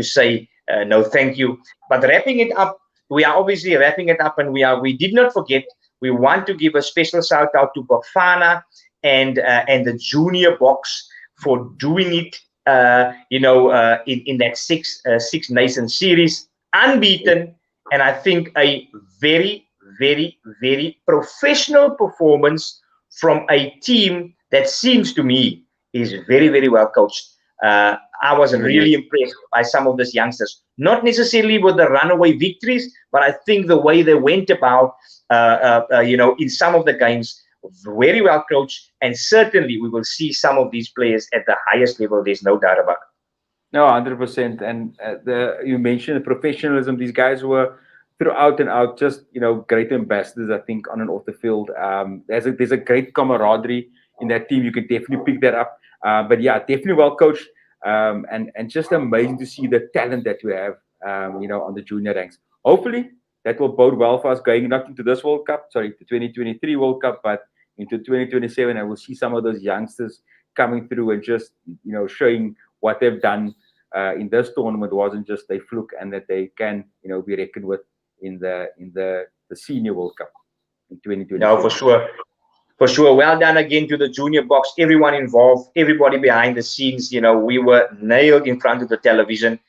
say no, thank you. But wrapping it up, we are obviously wrapping it up, and we did not forget. We want to give a special shout out to Bafana and the junior box for doing it. In that Six Nations series, unbeaten, and I think a very professional performance from a team that seems to me is very well coached. I was really impressed by some of these youngsters, not necessarily with the runaway victories, but I think the way they went about, in some of the games, very well coached, and certainly we will see some of these players at the highest level. There's no doubt about it. No, 100%. And you mentioned the professionalism. These guys were throughout and out just great ambassadors, I think, on and off the field. There's a great camaraderie in that team. You can definitely pick that up. But definitely well coached. and just amazing to see the talent that we have, on the junior ranks. Hopefully, that will bode well for us going not into this World Cup, the 2023 World Cup, but into 2027. And we'll see some of those youngsters coming through and just, showing what they've done in this tournament wasn't just a fluke, and that they can, be reckoned with in the senior World Cup in 2027. No, for sure. For sure. Well done again to the junior box, everyone involved, everybody behind the scenes. We were nailed in front of the television,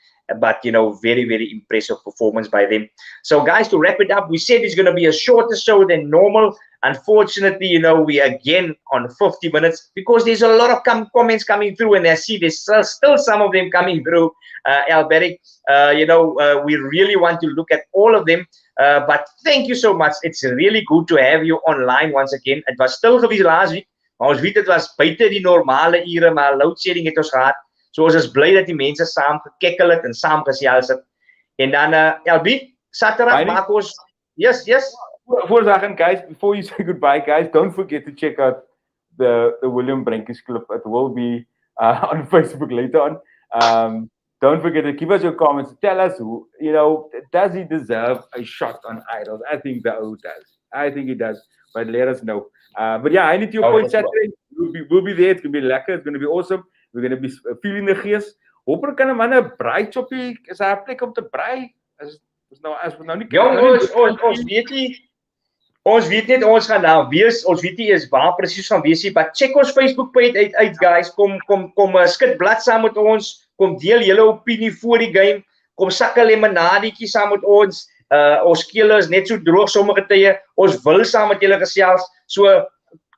but, very, very impressive performance by them. So, guys, to wrap it up, we said it's going to be a shorter show than normal. Unfortunately, we again on 50 minutes because there's a lot of comments coming through, and I see there's still some of them coming through, Alberic. We really want to look at all of them. But thank you so much. It's really good to have you online once again. Het was stil geweest laas week, maar ons weet het was buite die normale ure, maar load shedding het ons gehad. So ons is bly dat die mense saam gekekkel het en saam gesels het. En dan LB, Saterdag maak ons. Yes. For a second, guys, before you say goodbye, guys, don't forget to check out the William Brenkers clip. It will be on Facebook later on. Don't forget to give us your comments. Tell us who, does he deserve a shot on Idols? I think the O does. I think he does. But let us know. But yeah, I need your point Saturday. We'll be there. It's going to be lekker. It's going to be awesome. We're going to be feeling the gees. Hopelijk kan 'n man 'n braaichoppie, is daar 'n plek om te braai? As nou nie ons weet net ons gaan daar wees. Ons weet nie eens waar presies van wees nie, but check ons Facebook page uit guys. Kom skit blad saam met ons. Kom deel julle opinie voor die game. Kom sak 'n lemonadetjie saam met ons. Ons kele is net so droog sommige tye. Ons wil saam met julle gesels. So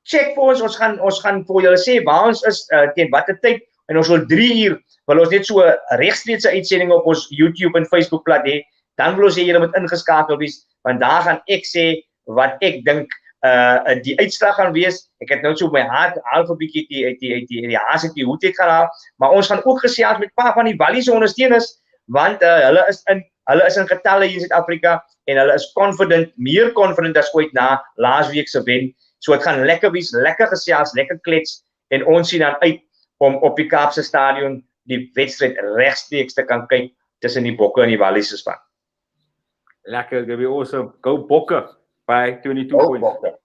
check vir ons. Ons gaan vir julle sê waar ons is teen watter tyd, en ons wil 3 uur wil ons net so 'n regstreekse uitsending op ons YouTube en Facebook plat hê. Dan wil ons hê julle moet ingeskakel wees, want daar gaan ek sê wat ek dink die uitslag gaan wees. Ek het nou so my hart half 'n bietjie die haas het die hoed het geraak, maar ons gaan ook gesels met 'n paar van die Wallis ondersteuners, want hulle is in getalle hier in Suid-Afrika en hulle is meer confident as ooit na laasweek se wen. So dit gaan lekker wees, lekker gesels, lekker klets, en ons sien dan uit om op die Kaapse stadion die wedstryd regstreeks te kan kyk tussen die Bokke en die Wallis se span. Lekker, gonna be awesome. Go Bokke by 22 points.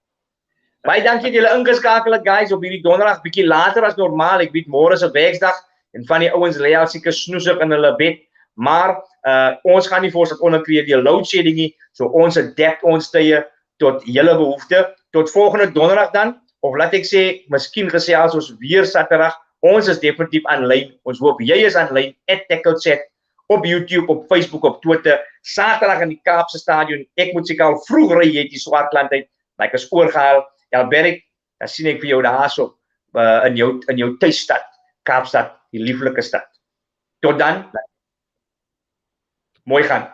Baie dankie dat julle ingeskakel het, guys, op hierdie donderdag, bietjie later as normaal. Ek weet môre is 'n werksdag en van die ouens lê al seker snoesig in hulle bed, maar ons gaan nie vir ons dat onderkry die load shedding nie. So ons adapt ons tye tot julle behoefte. Tot volgende donderdag dan, of laat ek sê, miskien gesels ons weer Saterdag. Ons is definitief aanlyn. Ons hoop jy is aanlyn @Têkkel Chat op YouTube, op Facebook, op Twitter. Saterdag in die Kaapse stadion. Ek moet seker al vroeg ry uit die Swartland uit. Like is oorgehaal. Alberic, dan sien ek vir jou daarso in jou tuisstad, Kaapstad, die lieflike stad. Tot dan. Mooi gaan.